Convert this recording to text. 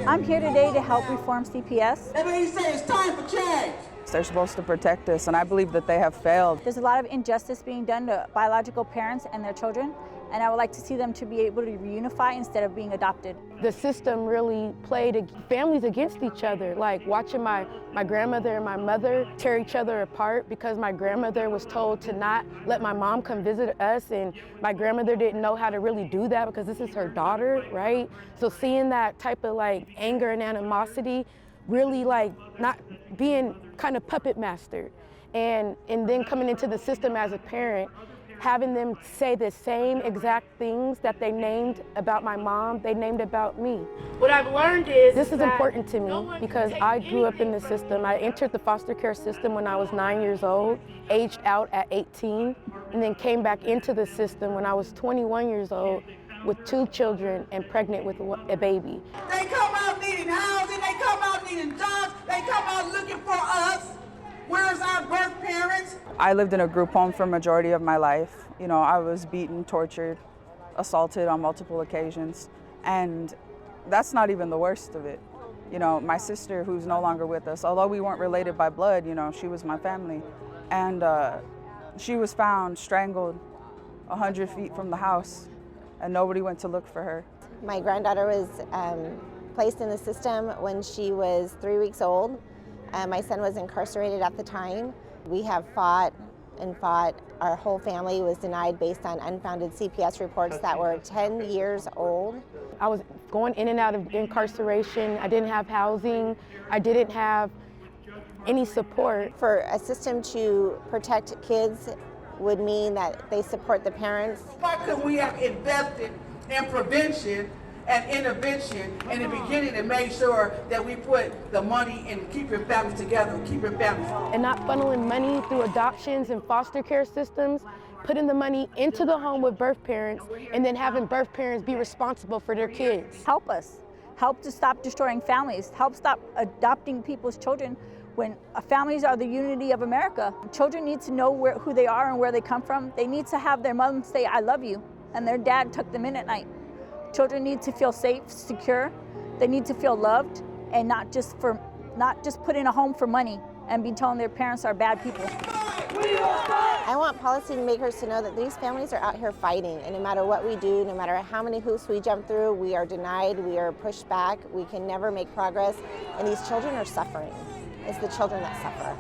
I'm here today to help reform CPS. That means he said it's time for change. They're supposed to protect us, and I believe that they have failed. There's a lot of injustice being done to biological parents and their children, and I would like to see them to be able to reunify instead of being adopted. The system really played families against each other, like watching my grandmother and my mother tear each other apart because my grandmother was told to not let my mom come visit us, and my grandmother didn't know how to really do that because this is her daughter, right? So seeing that type of like anger and animosity, really like not being kind of puppet mastered, and then coming into the system as a parent, having them say the same exact things that they named about my mom, they named about me. What I've learned is this is important to me because I grew up in the system. I entered the foster care system when I was 9 years old, aged out at 18, and then came back into the system when I was 21 years old with 2 children and pregnant with a baby. They come out needing housing, they come out needing jobs, they come out looking for us. Where's our birth parents? I lived in a group home for a majority of my life. You know, I was beaten, tortured, assaulted on multiple occasions, and that's not even the worst of it. You know, my sister, who's no longer with us, although we weren't related by blood, you know, she was my family, and she was found strangled 100 feet from the house, and nobody went to look for her. My granddaughter was placed in the system when she was 3 weeks old. My son was incarcerated at the time. We have fought and fought. Our whole family was denied based on unfounded CPS reports that were 10 years old. I was going in and out of incarceration. I didn't have housing. I didn't have any support. For a system to protect kids would mean that they support the parents. Why couldn't we have invested in prevention and intervention in the beginning and made sure that we put the money in keeping families together, keeping families home? And not funneling money through adoptions and foster care systems, putting the money into the home with birth parents, and then having birth parents be responsible for their kids. Help us. Help to stop destroying families. Help stop adopting people's children when families are the unity of America. Children need to know who they are and where they come from. They need to have their mom say, "I love you," and their dad tuck them in at night. Children need to feel safe, secure. They need to feel loved, and not just put in a home for money and be told their parents are bad people. I want policymakers to know that these families are out here fighting, and no matter what we do, no matter how many hoops we jump through, we are denied, we are pushed back, we can never make progress, and these children are suffering. It's the children that suffer.